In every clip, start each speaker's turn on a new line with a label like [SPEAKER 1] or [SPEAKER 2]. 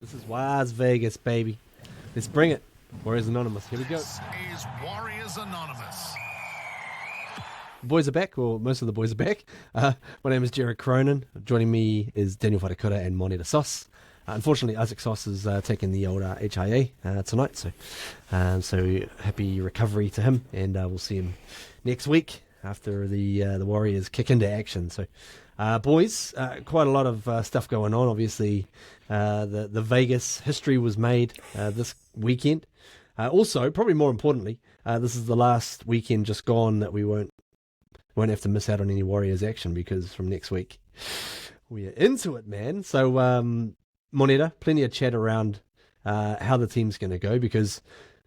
[SPEAKER 1] This is Wise Vegas, baby. Let's bring it. Warriors Anonymous. Here we go.
[SPEAKER 2] This is Warriors Anonymous.
[SPEAKER 1] The boys are back, or most of the boys are back. My name is Jared Cronin. Joining me is Daniel Vatakura and Moneta Sauce. Unfortunately, Isaac Sauce is taking the old HIA tonight, so happy recovery to him, and we'll see him next week after the Warriors kick into action. So, boys, quite a lot of stuff going on. Obviously, the Vegas history was made this weekend. Also, probably more importantly, this is the last weekend just gone that we won't have to miss out on any Warriors action, because from next week we are into it, man. So, Moneta, plenty of chat around how the team's going to go, because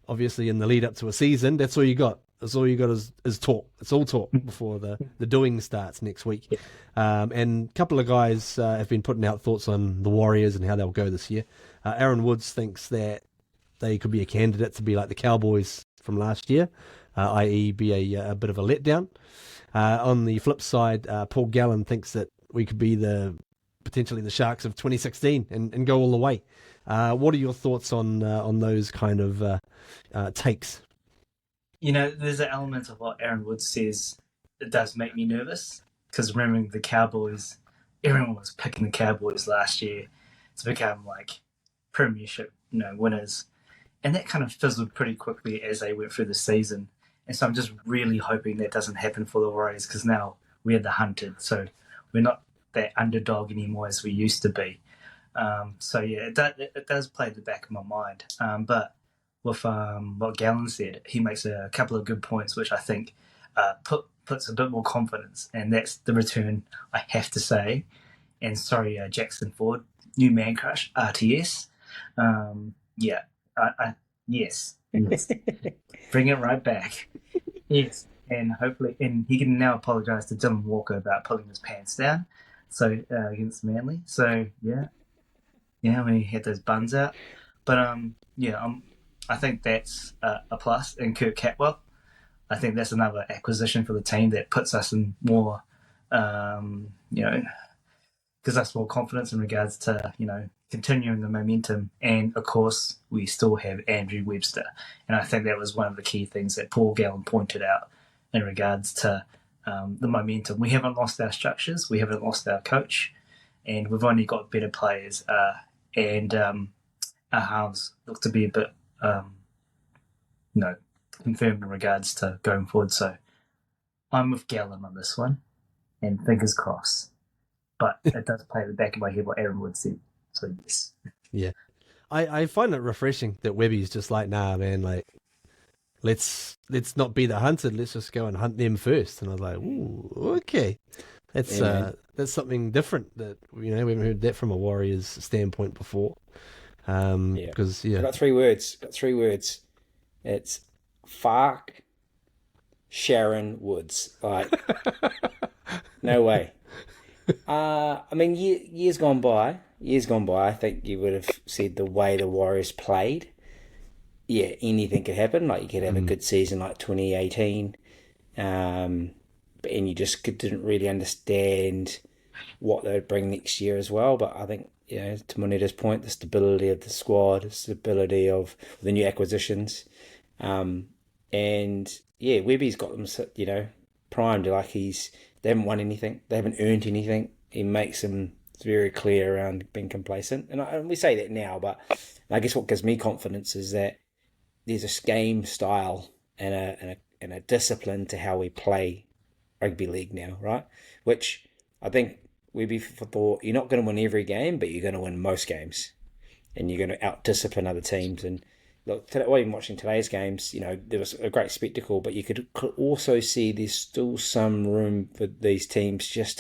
[SPEAKER 1] obviously in the lead up to a season, that's all you got. That's all you got is talk. It's all talk before the doing starts next week. And a couple of guys have been putting out thoughts on the Warriors and how they'll go this year. Aaron Woods thinks that they could be a candidate to be like the Cowboys from last year, i.e. be a bit of a letdown. On the flip side, Paul Gallen thinks that we could be potentially the Sharks of 2016 and go all the way. What are your thoughts on those kind of takes?
[SPEAKER 3] You know, there's an element of what Aaron Woods says that does make me nervous, because remembering the Cowboys, everyone was picking the Cowboys last year to become like premiership, winners, and that kind of fizzled pretty quickly as they went through the season. And so I'm just really hoping that doesn't happen for the Warriors, because now we're the hunted, so we're not that underdog anymore as we used to be. So yeah, it does play at the back of my mind. But with what Gallen said, he makes a couple of good points, which I think puts a bit more confidence, and that's the return, I have to say. And sorry, Jackson Ford, new man crush, RTS. Yes, bring it right back. Yes, and hopefully, and he can now apologise to Dylan Walker about pulling his pants down. So against Manly, so yeah, when he had those buns out, but I think that's a plus. And Kurt Catwell, I think that's another acquisition for the team that puts us in more, gives us more confidence in regards to, continuing the momentum. And of course, we still have Andrew Webster. And I think that was one of the key things that Paul Gallen pointed out in regards to the momentum. We haven't lost our structures, we haven't lost our coach, and we've only got better players. And our halves look to be a bit confirmed in regards to going forward. So I'm with Gallen on this one, and fingers crossed. But it does play at the back of my head what Aaron Wood said. So yes.
[SPEAKER 1] Yeah. I find it refreshing that Webby's just like, nah, man, like let's not be the hunted, let's just go and hunt them first. And I was like, ooh, okay. That's something different that we haven't heard that from a Warriors standpoint before. Because
[SPEAKER 4] I got three words. It's fuck Sharon Woods. Like, no way. I mean, years gone by, I think you would have said the way the Warriors played, anything could happen. Like, you could have a good season like 2018, and you just didn't really understand what they would bring next year as well. But I think, to Moneta's point, the stability of the squad, the stability of the new acquisitions, and Webby's got them, primed. Like, they haven't won anything, they haven't earned anything. He makes them very clear around being complacent, and we say that now, but I guess what gives me confidence is that there's a game style and a discipline to how we play rugby league now, right? Which I think Webby thought, you're not going to win every game, but you're going to win most games, and you're going to out-discipline other teams. And look, even watching today's games, there was a great spectacle, but you could also see there's still some room for these teams just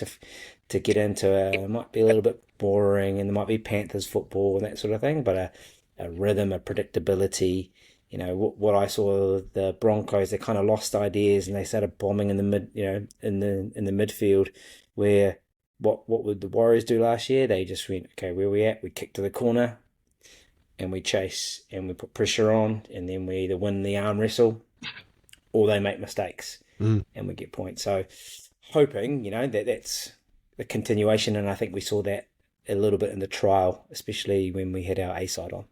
[SPEAKER 4] to get into it might be a little bit boring, and there might be Panthers football and that sort of thing, but a rhythm, a predictability. What I saw, the Broncos, they kind of lost ideas and they started bombing in the mid, in the midfield, where what would the Warriors do last year? They just went, okay, where are we at? We kick to the corner and we chase and we put pressure on, and then we either win the arm wrestle or they make mistakes and we get points. So hoping, that's the continuation, and I think we saw that a little bit in the trial, especially when we had our A side on.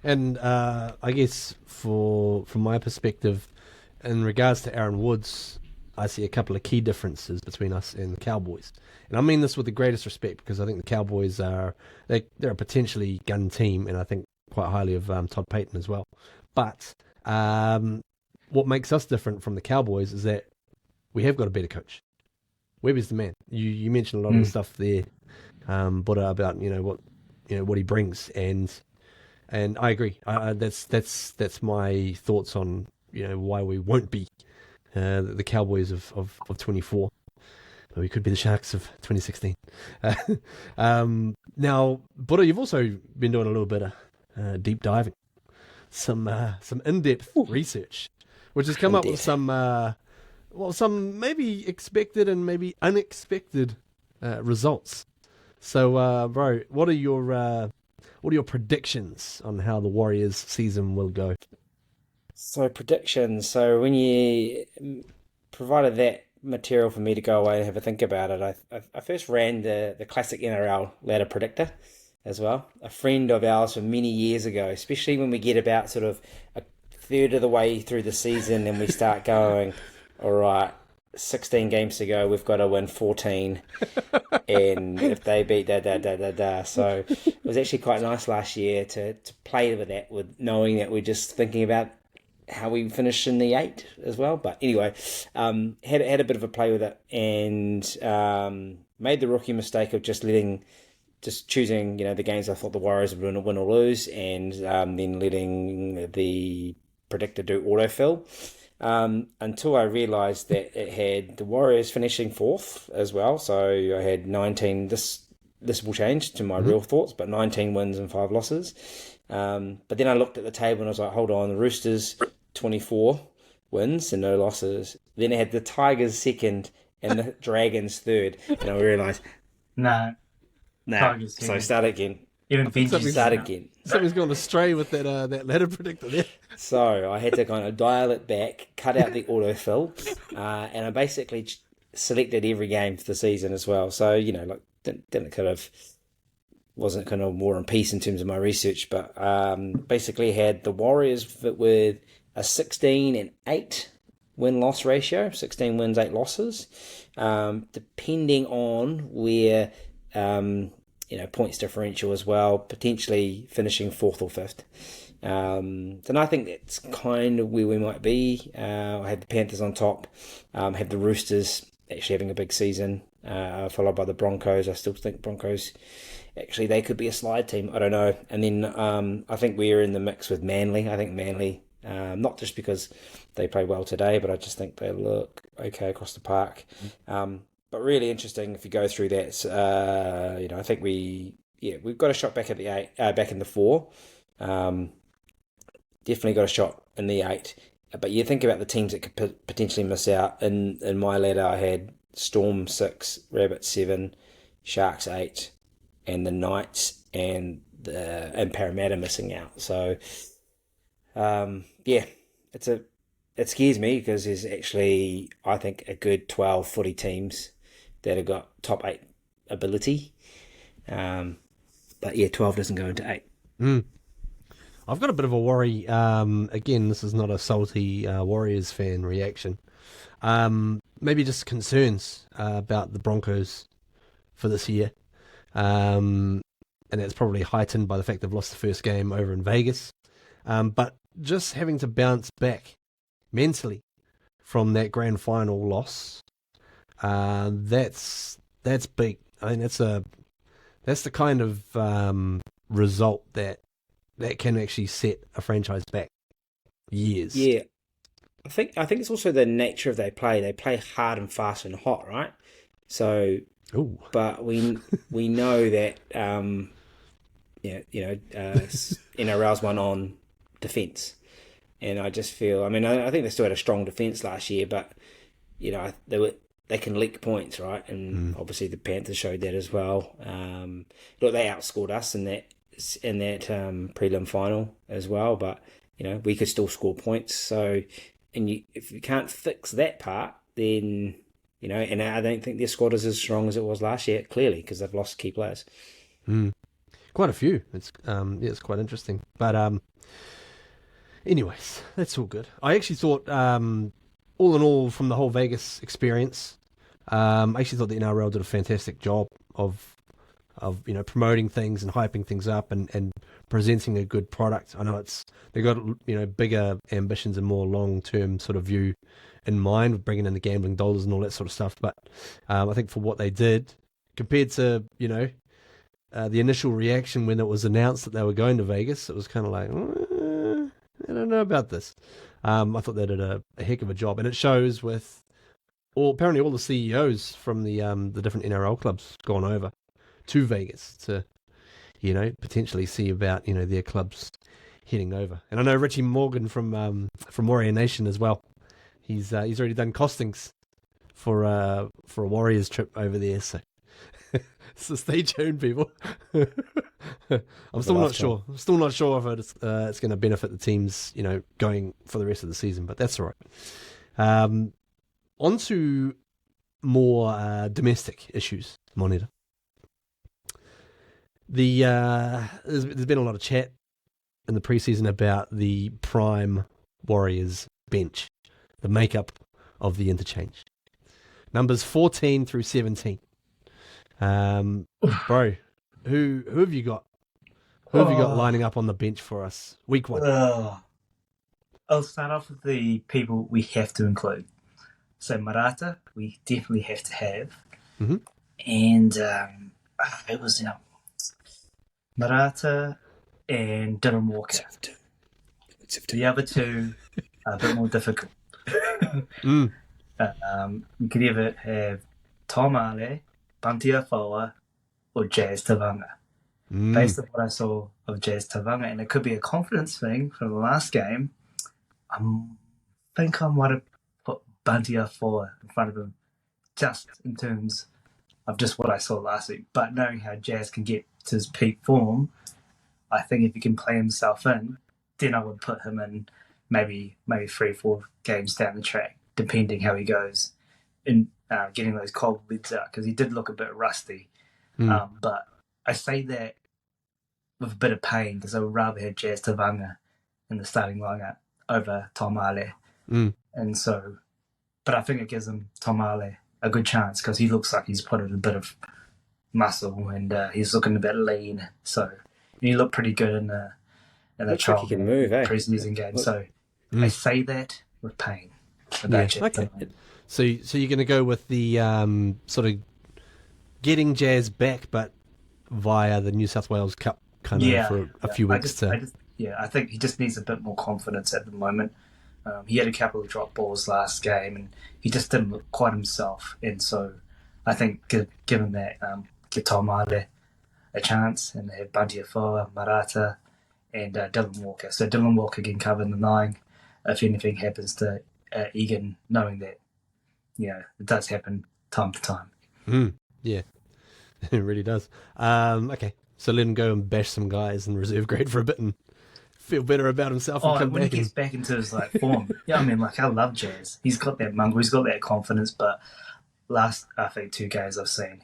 [SPEAKER 1] And I guess from my perspective, in regards to Aaron Woods, I see a couple of key differences between us and the Cowboys. And I mean this with the greatest respect, because I think the Cowboys they're a potentially gun team, and I think quite highly of Todd Payton as well. But what makes us different from the Cowboys is that we have got a better coach. Webber's the man. You mentioned a lot of the stuff there, Buddha, about what he brings, and I agree. That's my thoughts on why we won't be the Cowboys of 24. But we could be the Sharks of 2016. Now, Buddha, you've also been doing a little bit of deep diving, some in-depth research, which has come up with some maybe expected and maybe unexpected results. So, bro, what are your predictions on how the Warriors season will go?
[SPEAKER 4] So predictions. So when you provided that material for me to go away and have a think about it, I first ran the classic NRL ladder predictor as well. A friend of ours from many years ago, especially when we get about sort of a third of the way through the season and we start going, all right, 16 games to go, we've got to win 14. And if they beat So it was actually quite nice last year to play with that, with knowing that we're just thinking about how we finish in the 8 as well. But anyway, had a bit of a play with it, and made the rookie mistake of just choosing the games I thought the Warriors would win or lose, and then letting the predictor do autofill. Until I realised that it had the Warriors finishing 4th as well. So I had 19. This will change to my real thoughts, but 19 wins and 5 losses. But then I looked at the table and I was like, hold on, the Roosters 24 wins and no losses. Then I had the Tigers 2nd and the Dragons 3rd, and I realised,
[SPEAKER 3] Nah. Tigers
[SPEAKER 4] so
[SPEAKER 3] 2nd.
[SPEAKER 4] start again.
[SPEAKER 3] Even Fiji's
[SPEAKER 4] Start again.
[SPEAKER 1] Something's gone astray with that ladder predictor there.
[SPEAKER 4] So I had to kind of dial it back, cut out the autofill, and I basically selected every game for the season as well. So wasn't kind of War and Peace in terms of my research, but basically had the Warriors with a 16-8 win-loss ratio, 16 wins, 8 losses, depending on where points differential as well, potentially finishing 4th or 5th. And I think that's kind of where we might be. I had the Panthers on top, had the Roosters actually having a big season, followed by the Broncos. I still think Broncos, actually, they could be a slide team. I don't know. And then I think we're in the mix with Manly. I think Manly, not just because they play well today, but I just think they look okay across the park. But really interesting if you go through that. I think we've got a shot back at the 8, back in the 4. Definitely got a shot in the 8. But you think about the teams that could potentially miss out. In my ladder, I had Storm 6, Rabbits 7, Sharks 8, and the Knights and Parramatta missing out. So, it scares me because there's actually, I think, a good 12 footy teams that have got top 8 ability. But 12 doesn't go into 8.
[SPEAKER 1] I've got a bit of a worry. Again, this is not a salty Warriors fan reaction. Maybe just concerns about the Broncos for this year. And that's probably heightened by the fact they've lost the first game over in Vegas. But just having to bounce back mentally from that grand final loss, that's big. I mean, that's the kind of result that can actually set a franchise back years.
[SPEAKER 4] Yeah, I think it's also the nature of they play. They play hard and fast and hot, right? So, but we know that NRL's one on defence, and I just feel. I mean, I think they still had a strong defence last year, but they can leak points, right? And obviously the Panthers showed that as well. Look, they outscored us in that prelim final as well, but we could still score points. So, if you can't fix that part, then and I don't think their squad is as strong as it was last year, clearly, because they've lost key players.
[SPEAKER 1] Quite a few. It's quite interesting. But anyways, that's all good. I actually thought, all in all, from the whole Vegas experience, I actually thought the NRL did a fantastic job of promoting things and hyping things up and presenting a good product. I know they got bigger ambitions and more long-term sort of view in mind, with bringing in the gambling dollars and all that sort of stuff. But I think for what they did, compared to the initial reaction when it was announced that they were going to Vegas, it was kind of like, I don't know about this. I thought they did a heck of a job, and it shows with apparently all the CEOs from the different NRL clubs gone over to Vegas to potentially see about their clubs heading over. And I know Richie Morgan from Warrior Nation as well. He's already done costings for a Warriors trip over there. So stay tuned, people. I'm still not sure. I'm still not sure if it's going to benefit the teams, going for the rest of the season. But that's all right. On to more domestic issues, Moneta. There's been a lot of chat in the preseason about the prime Warriors bench, the makeup of the interchange. Numbers 14 through 17. Bro, who have you got? Who have you got lining up on the bench for us? Week 1.
[SPEAKER 3] I'll start off with the people we have to include. So Marata, we definitely have to have.
[SPEAKER 1] Mm-hmm.
[SPEAKER 3] And it was Marata and Dylan Walker. The other two are a bit more difficult. You could either have Tom Ale, Bantia Foa, or Jazz Tavanga. Based on what I saw of Jazz Tavanga, and it could be a confidence thing from the last game, I think I might have put Bantia Foa in front of him, just in terms of just what I saw last week. But knowing how Jazz can get to his peak form, I think if he can play himself in, then I would put him in maybe 3-4 games down the track, depending how he goes in getting those cold lids out, because he did look a bit rusty. But I say that with a bit of pain, because I would rather have Jazz Tavanga in the starting lineup over Tom Ale. And so, but I think it gives him Tom Ale a good chance, because he looks like he's put in a bit of muscle, and he's looking a bit lean. So he looked pretty good in the trial preseason game. So I say that with pain about Jazz Tavanga.
[SPEAKER 1] So you're going to go with the sort of getting Jazz back, but via the New South Wales Cup for a few weeks.
[SPEAKER 3] I think he just needs a bit more confidence at the moment. He had a couple of drop balls last game, and he just didn't look quite himself. And so I think give him that, give Tom Ale a chance, and have Bunty Afoa, Marata, and Dylan Walker. So Dylan Walker can cover in the 9 if anything happens to Egan, knowing that it does happen time to time.
[SPEAKER 1] Yeah, it really does. Okay, so let him go and bash some guys in reserve grade for a bit and feel better about himself. And
[SPEAKER 3] when he gets back into his form, I love Jazz. He's got that mongrel, he's got that confidence. But last, I think 2 games I've seen,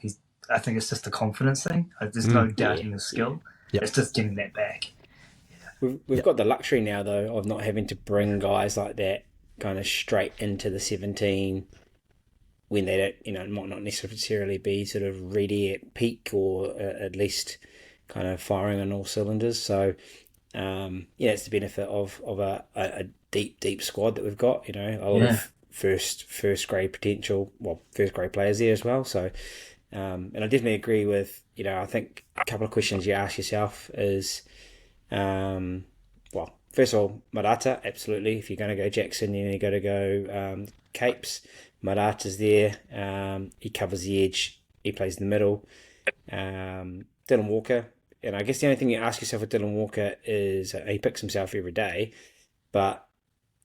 [SPEAKER 3] I think it's just a confidence thing. There's no doubting his skill. Yep. It's just getting that back.
[SPEAKER 4] We've got the luxury now, though, of not having to bring guys like that kind of straight into the 17 when they don't, might not necessarily be sort of ready at peak, or at least kind of firing on all cylinders. So, it's the benefit of a deep squad that we've got. A lot of first grade potential, first grade players there as well. So, and I definitely agree with, I think a couple of questions you ask yourself is, first of all, Marata, absolutely. If you're going to go Jackson, you've got to go Capes. Marata's there. He covers the edge. He plays in the middle. Dylan Walker. And I guess the only thing you ask yourself with Dylan Walker is he picks himself every day. But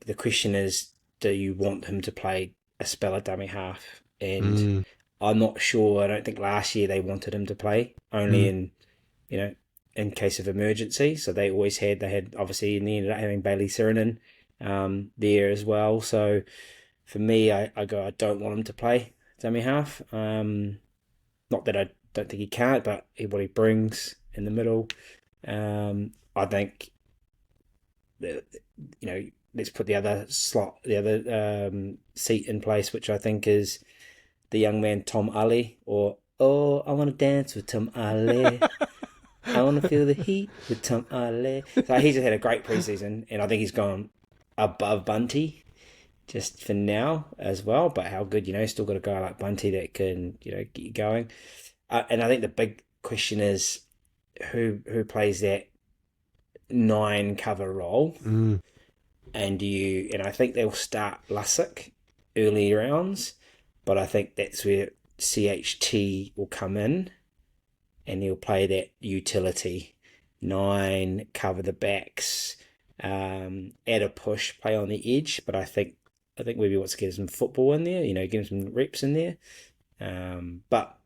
[SPEAKER 4] the question is, do you want him to play a spell at dummy half? And I'm not sure. I don't think last year they wanted him to play, only in case of emergency. So they had obviously, and they ended up having Bailey Sirenen there as well. So for me, I don't want him to play dummy half. Not that I don't think he can't, but what he brings in the middle. I think that, let's put the other seat in place, which I think is the young man Tom Ali, or oh, I want to dance with Tom Ali. I want to feel the heat with Tom Ali. So he's just had a great preseason, and I think he's gone above Bunty just for now as well. But how good, still got a guy like Bunty that can, get you going. And I think the big question is who plays that 9 cover role. And I think they'll start Lussick early rounds, but I think that's where CHT will come in, and he'll play that utility 9, cover the backs, add a push, play on the edge. But I think maybe wants to get some football in there, get him some reps in there. But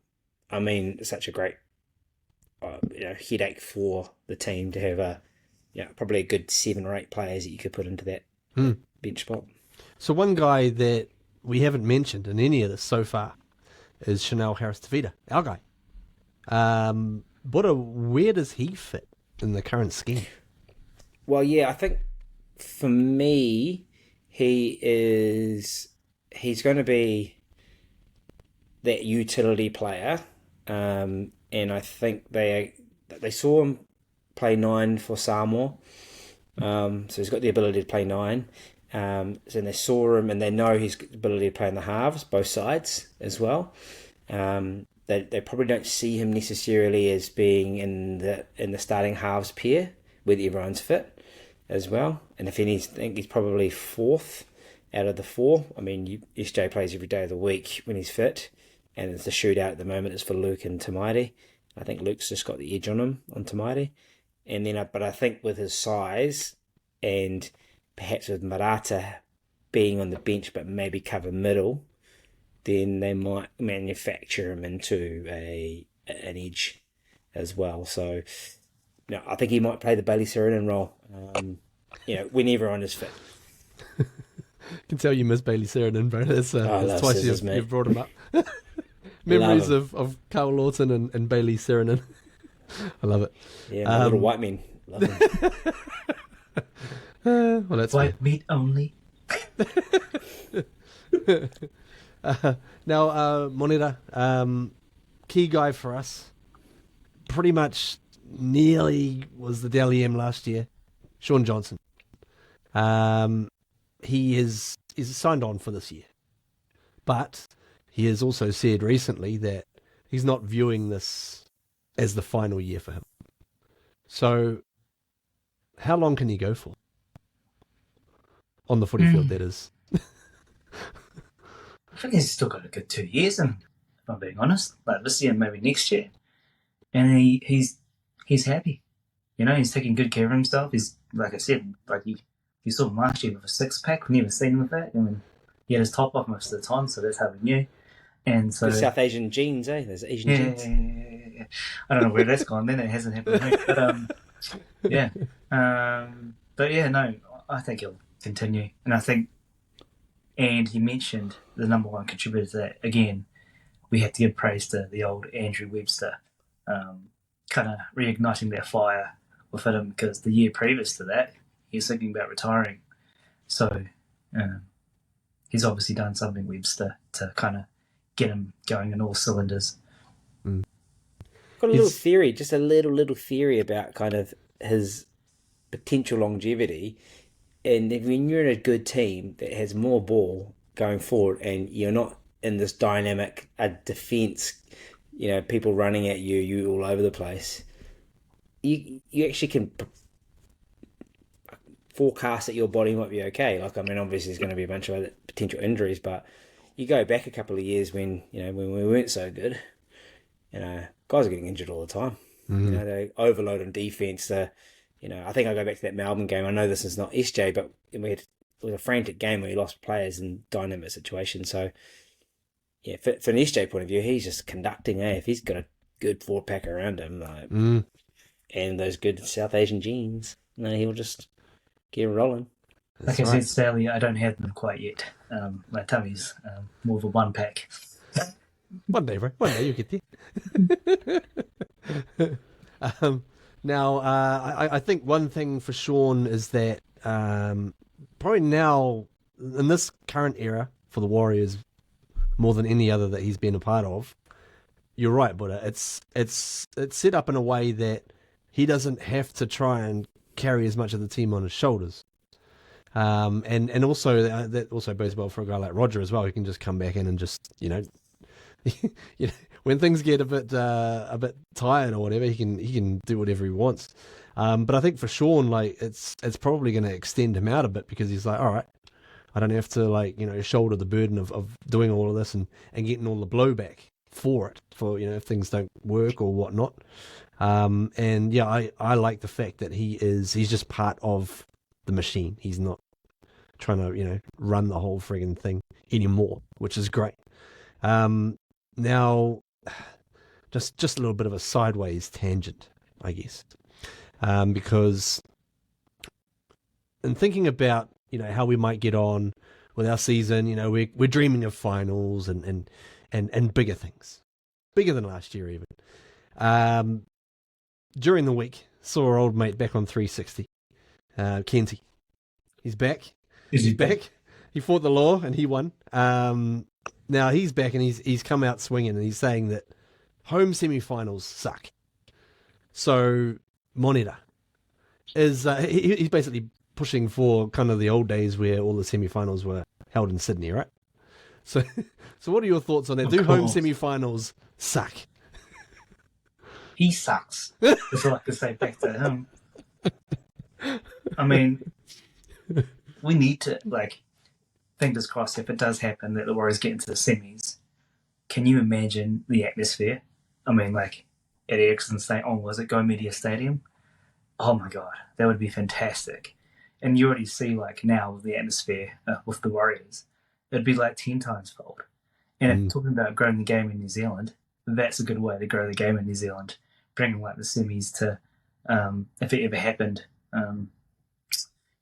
[SPEAKER 4] I mean, it's such a great headache for the team to have probably a good 7 or 8 players that you could put into that bench spot.
[SPEAKER 1] So one guy that we haven't mentioned in any of this so far is Chanel Harris-Tavita, our guy. Where does he fit in the current scheme?
[SPEAKER 4] Well, yeah, I think for me, he's going to be that utility player. And I think they saw him play 9 for Samoa. So he's got the ability to play 9. So they saw him, and they know his ability to play in the halves, both sides as well. They probably don't see him necessarily as being in the starting halves pair where everyone's fit as well. And if anything, I think he's probably 4th out of the 4. I mean, SJ plays every day of the week when he's fit, and it's the shootout at the moment is for Luke and Tamaiti. I think Luke's just got the edge on him, on Tamaiti. And then, but I think with his size, and perhaps with Marata being on the bench but maybe cover middle, then they might manufacture him into an edge as well. So, I think he might play the Bailey Sirenen role, when everyone is fit.
[SPEAKER 1] I can tell you miss Bailey Sirenen, bro. That's twice you've brought him up. Memories of Carl Lawton and Bailey Sirenen. I love it.
[SPEAKER 4] Yeah, my little white men. Love them.
[SPEAKER 1] Well, that's
[SPEAKER 3] white meat only.
[SPEAKER 1] Now, Monera, key guy for us, pretty much nearly was the Dally M last year, Sean Johnson. He is signed on for this year, but he has also said recently that he's not viewing this as the final year for him. So, how long can he go for? On the footy field, that is.
[SPEAKER 3] I think he's still got a good 2 years, and if I'm being honest, like this year and maybe next year, and he's happy. He's taking good care of himself. He's, like I said, like you saw him last year with a 6-pack. We never seen him with that. I mean, he had his top off most of the time, so that's how we knew. And so
[SPEAKER 4] the South Asian genes, eh? There's Asian genes.
[SPEAKER 3] Yeah. I don't know where that's gone. Then it hasn't happened to me. But yeah. But yeah, no, I think he'll continue, and I think. And he mentioned the number one contributor to that. Again, we have to give praise to the old Andrew Webster, kind of reigniting that fire within him, because the year previous to that, he was thinking about retiring. So he's obviously done something, Webster, to kind of get him going in all cylinders.
[SPEAKER 4] Got a little theory, just a little theory about kind of his potential longevity. And when you're in a good team that has more ball going forward, and you're not in this dynamic defence, people running at you all over the place, you actually can forecast that your body might be okay. Like, I mean, obviously there's going to be a bunch of other potential injuries, but you go back a couple of years when we weren't so good, guys are getting injured all the time.
[SPEAKER 1] Mm-hmm.
[SPEAKER 4] They overload on defence. I think I go back to that Melbourne game. I know this is not SJ, but it was a frantic game where he lost players in dynamic situations. So, yeah, for an SJ point of view, he's just conducting. If he's got a good 4-pack around him, and those good South Asian genes, he'll just get rolling.
[SPEAKER 3] Like I said, Sally, I don't have them quite yet. My tummy's more of a 1-pack.
[SPEAKER 1] One day, bro. One day you'll get there. Now, I think one thing for Sean is that probably now, in this current era for the Warriors, more than any other that he's been a part of, you're right, Buddha. It's set up in a way that he doesn't have to try and carry as much of the team on his shoulders. And also that also bodes well for a guy like Roger as well. He can just come back in and just, you know, when things get a bit tired or whatever, he can do whatever he wants. But I think for Sean, like it's probably going to extend him out a bit, because he's like, all right, I don't have to, like, you know, shoulder the burden of doing all of this and getting all the blowback for it, for, you know, if things don't work or whatnot. And yeah, I like the fact that he's just part of the machine. He's not trying to, you know, run the whole friggin' thing anymore, which is great. Now, just a little bit of a sideways tangent, I guess, because in thinking about, you know, how we might get on with our season, you know, we're dreaming of finals and bigger things, bigger than last year even. During the week, saw our old mate back on 360, Kenty. He's back. He's back. He fought the law and he won. Now he's back and he's come out swinging, and he's saying that home semi-finals suck. So Moneta is he's basically pushing for kind of the old days where all the semi-finals were held in Sydney, right? So what are your thoughts on that? Do home semi-finals suck?
[SPEAKER 3] He sucks. That's all I can say back to him. I mean, we need to, like, fingers crossed, if it does happen that the Warriors get into the semis, can you imagine the atmosphere? I mean, like, at Ericsson Stadium, was it Go Media Stadium? Oh my God, that would be fantastic. And you already see, like, now with the atmosphere with the Warriors, it'd be like 10 times fold. And if talking about growing the game in New Zealand, that's a good way to grow the game in New Zealand, bringing, like, the semis to, if it ever happened, you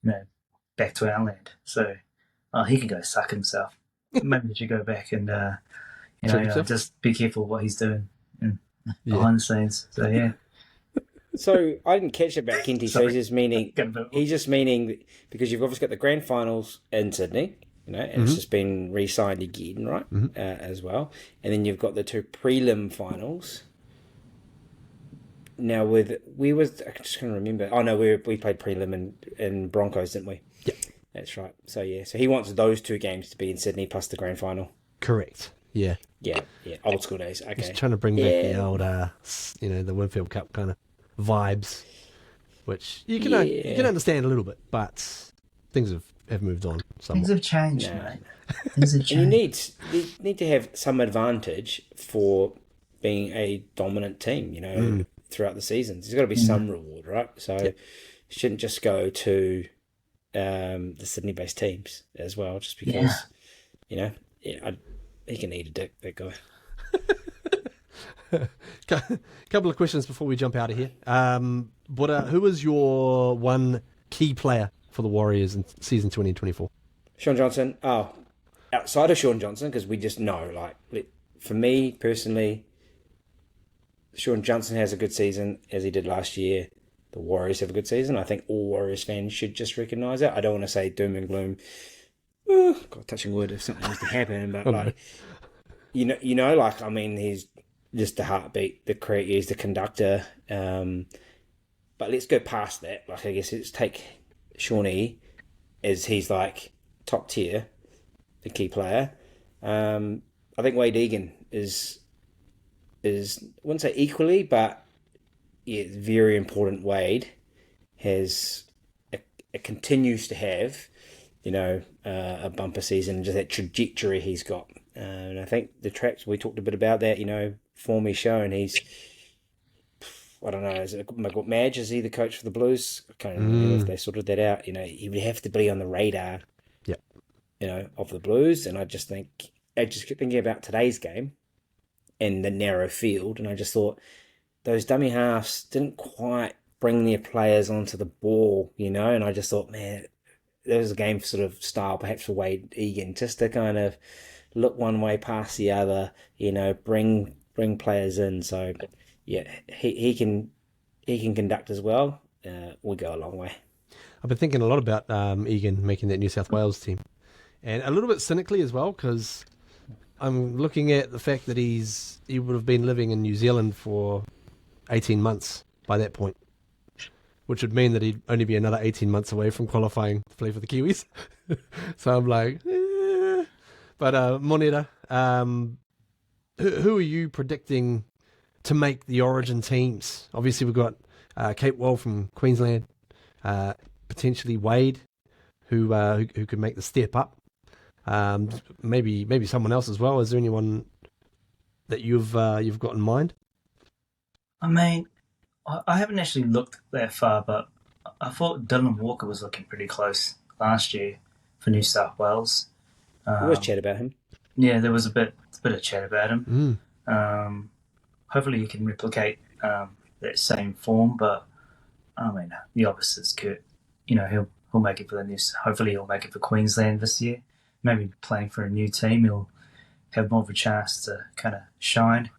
[SPEAKER 3] know, back to our land. So, he can go suck himself. Maybe he should go back and, you know, just be careful what he's doing behind the scenes. So, yeah.
[SPEAKER 4] So I didn't catch about Kenty. So he's just meaning because you've obviously got the grand finals in Sydney, you know, and it's just been re-signed again, right? As well, and then you've got the two prelim finals. Now I'm just going to remember. Oh no, we played prelim in Broncos, didn't we?
[SPEAKER 1] Yeah,
[SPEAKER 4] that's right. So yeah, so he wants those two games to be in Sydney plus the grand final.
[SPEAKER 1] Correct. Yeah.
[SPEAKER 4] Old school days. Okay.
[SPEAKER 1] He's trying to bring back the old, you know, the Winfield Cup kind of vibes, which you can understand a little bit, but things have moved on somewhat.
[SPEAKER 3] Things have changed, mate. Things have changed.
[SPEAKER 4] And you need to have some advantage for being a dominant team, you know, throughout the season. There's got to be some reward, right? So it shouldn't just go to the Sydney-based teams as well, just because, you know, he can eat a dick, that guy.
[SPEAKER 1] Couple of questions before we jump out of here. But who was your one key player for the Warriors in season 2024?
[SPEAKER 4] Sean Johnson. Oh, outside of Sean Johnson, because we just know, like, for me personally, Sean Johnson has a good season as he did last year. The Warriors have a good season. I think all Warriors fans should just recognise it. I don't want to say doom and gloom. God, touching wood if something was to happen, but like, you know, like, I mean, he's just the heartbeat, he's the conductor. But let's go past that. Like, I guess let's take Shawnee as he's like top tier, the key player. I think Wade Egan is I wouldn't say equally, but yeah, very important. Wade has it continues to have, you know, a bumper season, just that trajectory he's got. And I think the traps, we talked a bit about that, you know, form he's shown. He's, I don't know, is it Madge? Is he the coach for the Blues? I can't remember if they sorted that out. You know, he would have to be on the radar, you know, of the Blues. And I just kept thinking about today's game and the narrow field. And I just thought those dummy halves didn't quite bring their players onto the ball, you know. And I just thought, man, there was a game sort of style perhaps for Wade Egan just to kind of look one way past the other, bring players in. So yeah, he can conduct as well. We'll go a long way.
[SPEAKER 1] I've been thinking a lot about Egan making that New South Wales team, and a little bit cynically as well, because I'm looking at the fact that he would have been living in New Zealand for 18 months by that point, which would mean that he'd only be another 18 months away from qualifying to play for the Kiwis. So I'm like, eh. But Moneta, who are you predicting to make the Origin teams? Obviously, we've got Cape Wall from Queensland, potentially Wade, who could make the step up. Maybe someone else as well. Is there anyone that you've got in mind?
[SPEAKER 3] I mean, I haven't actually looked that far, but I thought Dylan Walker was looking pretty close last year for New South Wales.
[SPEAKER 4] We always chat about him.
[SPEAKER 3] Yeah, there was a bit of chat about him. Hopefully he can replicate that same form, but I mean, the opposite's Kurt. He'll make it for the new. Hopefully he'll make it for Queensland this year. Maybe playing for a new team, he'll have more of a chance to kind of shine.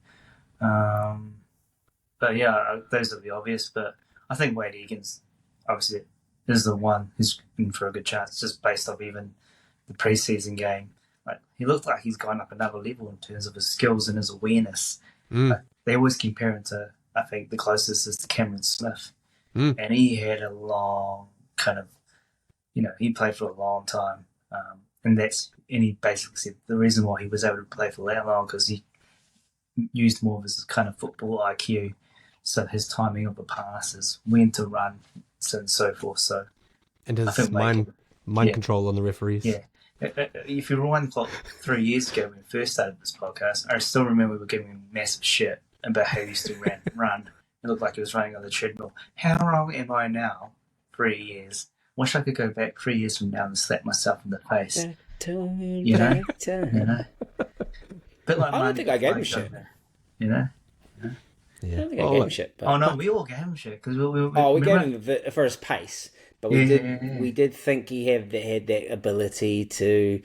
[SPEAKER 3] But yeah, those are the obvious. But I think Wade Egan's obviously is the one who's in for a good chance, just based off even the preseason game. Like, he looked like he's gone up another level in terms of his skills and his awareness. Like, they always compare him to, I think the closest is to Cameron Smith, and he had a long kind of, he played for a long time, and he basically said the reason why he was able to play for that long because he used more of his kind of football IQ, so his timing of the passes, when to run, so and so forth. So,
[SPEAKER 1] and his mind control on the referees. Yeah.
[SPEAKER 3] If you rewind the clock 3 years ago when we first started this podcast, I still remember we were giving him massive shit about how he used to run. It looked like he was running on the treadmill. How wrong am I now? 3 years. Wish I could go back 3 years from now and slap myself in the face. But like,
[SPEAKER 4] I don't think I gave him shit.
[SPEAKER 1] Yeah.
[SPEAKER 4] I don't think I gave him shit. But...
[SPEAKER 3] Oh no, we all gave him shit because
[SPEAKER 4] we gave him for his pace. But we did think he had that ability to,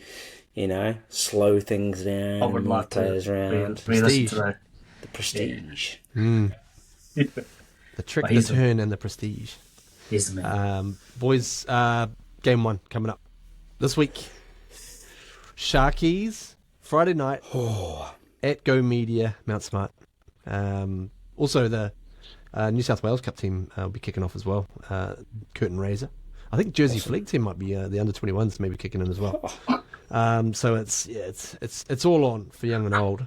[SPEAKER 4] slow things down,
[SPEAKER 3] I would like
[SPEAKER 4] players
[SPEAKER 3] to
[SPEAKER 4] around.
[SPEAKER 3] The
[SPEAKER 4] prestige.
[SPEAKER 1] Yeah. The trick, the turn, and the prestige.
[SPEAKER 3] He's the man.
[SPEAKER 1] Boys, game 1 coming up this week. Sharkies, Friday night at Go Media, Mount Smart. Also, the New South Wales Cup team will be kicking off as well. Curtin Razor. I think Jersey Fleet team might be the under 21s maybe kicking in as well. So it's all on for young and old.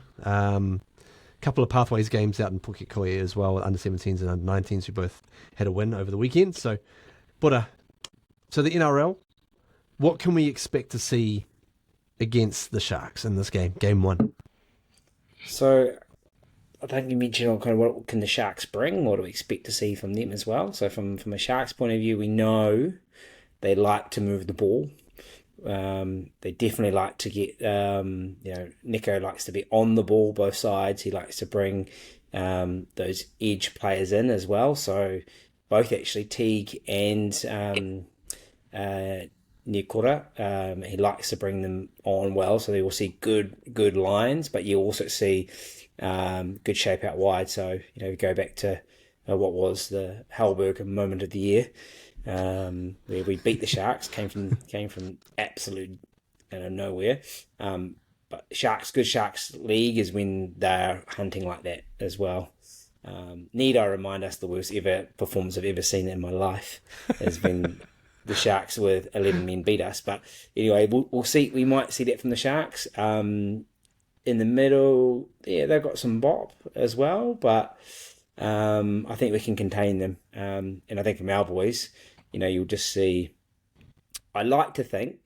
[SPEAKER 1] Couple of Pathways games out in Pukekohe as well, under 17s and under 19s who both had a win over the weekend. So, so the NRL, what can we expect to see against the Sharks in this game 1?
[SPEAKER 4] So, I think you mentioned on kind of what can the Sharks bring, what do we expect to see from them as well. So from a Sharks point of view, we know they like to move the ball. They definitely like to get, Nico likes to be on the ball both sides. He likes to bring those edge players in as well. So both actually Teague and Nikora, he likes to bring them on well. So they will see good lines, but you also see good shape out wide. So, go back to what was the Halberg moment of the year, where we beat the Sharks, came from absolute nowhere. But good Sharks League is when they're hunting like that as well. Need I remind us the worst ever performance I've ever seen in my life has been the Sharks with 11 men beat us. But anyway, we'll see. We might see that from the Sharks. In the middle, yeah, they've got some bop as well, but I think we can contain them. And I think from our boys, you'll just see, I like to think,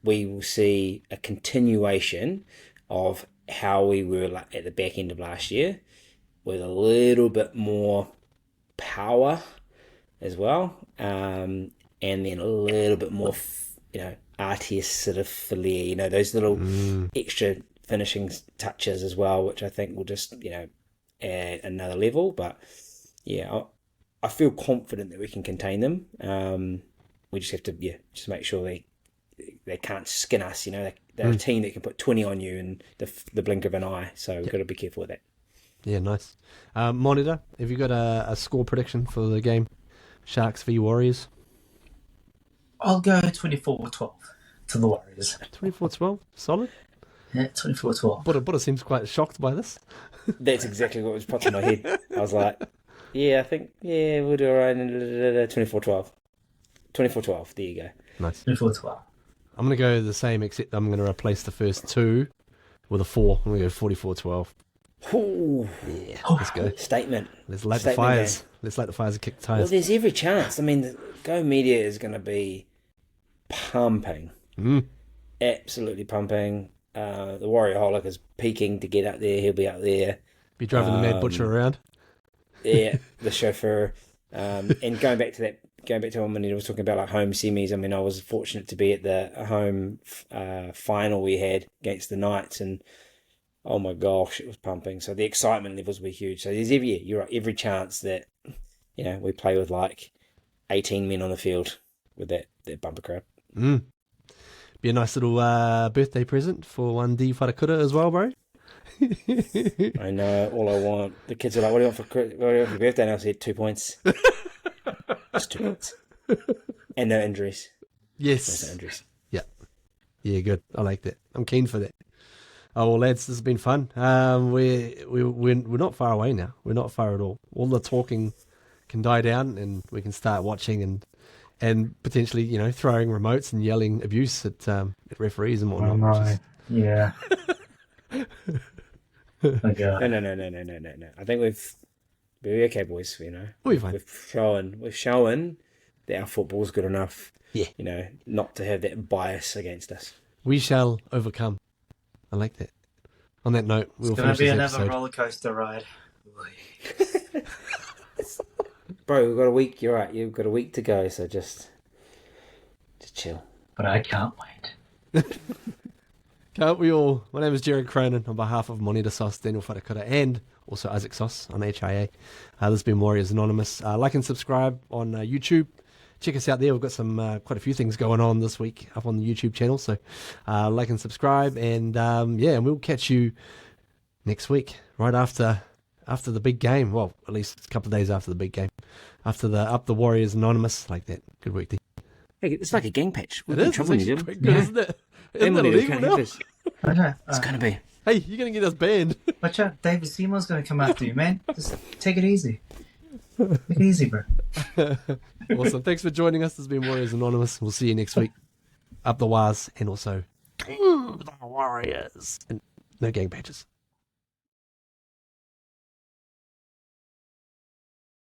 [SPEAKER 4] we will see a continuation of how we were at the back end of last year with a little bit more power as well. And then a little bit more, RTS sort of flair, those little extra finishing touches as well, which I think will just, add another level. But yeah, I feel confident that we can contain them. We just have to, just make sure they can't skin us. They they're a team that can put 20 on you in the blink of an eye. So we've got to be careful with that.
[SPEAKER 1] Yeah, nice. Monitor, have you got a score prediction for the game? Sharks v Warriors?
[SPEAKER 3] I'll go 24-12 to the Warriors.
[SPEAKER 1] 24-12? Solid?
[SPEAKER 3] Yeah, 24-12.
[SPEAKER 1] Buddha seems quite shocked by this.
[SPEAKER 4] That's exactly what was popped in my head. I was like, I think we'll do around 24-12. 24-12, there you go.
[SPEAKER 1] Nice.
[SPEAKER 3] 24-12.
[SPEAKER 1] I'm going to go the same, except I'm going to replace the first 2 with a 4. I'm going to go 44-12.
[SPEAKER 4] Ooh,
[SPEAKER 1] Yeah, let's go.
[SPEAKER 4] statement.
[SPEAKER 1] Let's light the
[SPEAKER 4] Statement
[SPEAKER 1] fires.
[SPEAKER 4] game.
[SPEAKER 1] Let's light the fires and kick the
[SPEAKER 4] Well,
[SPEAKER 1] tires.
[SPEAKER 4] there's every chance. I mean, the Go Media is going to be pumping. Absolutely pumping. The Warrior Holic is peaking to get up there. He'll be up there.
[SPEAKER 1] Be driving the Mad Butcher around.
[SPEAKER 4] Yeah, the chauffeur. And going back to when he was talking about like home semis. I mean, I was fortunate to be at the home final we had against the Knights, and oh my gosh, it was pumping. So the excitement levels were huge. So there's every chance that we play with like 18 men on the field with that bumper crowd.
[SPEAKER 1] Be a nice little birthday present for one D Wharakura as well, bro.
[SPEAKER 4] I know, all I want. The kids are like, what do you want for your birthday? And I said 2 points. Just 2 points. And no injuries.
[SPEAKER 1] Yes.
[SPEAKER 4] No injuries.
[SPEAKER 1] Yeah, good. I like that. I'm keen for that. Oh well, lads, this has been fun. We're not far away now. We're not far at all. All the talking can die down, and we can start watching and potentially, throwing remotes and yelling abuse at referees and whatnot.
[SPEAKER 3] Oh my. Yeah. Okay.
[SPEAKER 4] No. I think we're okay, boys.
[SPEAKER 1] We'll be fine.
[SPEAKER 4] We've shown that our football's good enough.
[SPEAKER 1] Yeah.
[SPEAKER 4] Not to have that bias against us.
[SPEAKER 1] We shall overcome. I like that. On that note, we'll
[SPEAKER 3] It's going
[SPEAKER 1] finish
[SPEAKER 3] to be
[SPEAKER 1] this
[SPEAKER 3] another
[SPEAKER 1] episode.
[SPEAKER 3] roller coaster ride.
[SPEAKER 4] Bro, we've got a week. You're right. You've got a week to go, so just chill.
[SPEAKER 3] But I can't wait.
[SPEAKER 1] Can't we all? My name is Jared Cronin on behalf of Monita Sauce, Daniel Wharakura, and also Isaac Sauce on HIA. This has been Warriors Anonymous. Like and subscribe on YouTube. Check us out there. We've got some quite a few things going on this week up on the YouTube channel. So like and subscribe, and and we'll catch you next week, right after the big game. Well, at least a couple of days after the big game, after the Warriors Anonymous, like that. Good week, D.
[SPEAKER 4] Hey, it's like a gang patch.
[SPEAKER 1] It is. It's actually quite good, isn't it? Isn't it illegal now?
[SPEAKER 3] Okay.
[SPEAKER 4] It's going to be.
[SPEAKER 1] Hey, you're going to get us banned.
[SPEAKER 3] Watch out. David Seymour's going to come after you, man. Just take it easy. Take it easy, bro.
[SPEAKER 1] Awesome. Thanks for joining us. This has been Warriors Anonymous. We'll see you next week. Up the wires, and also the Warriors. And no gang patches.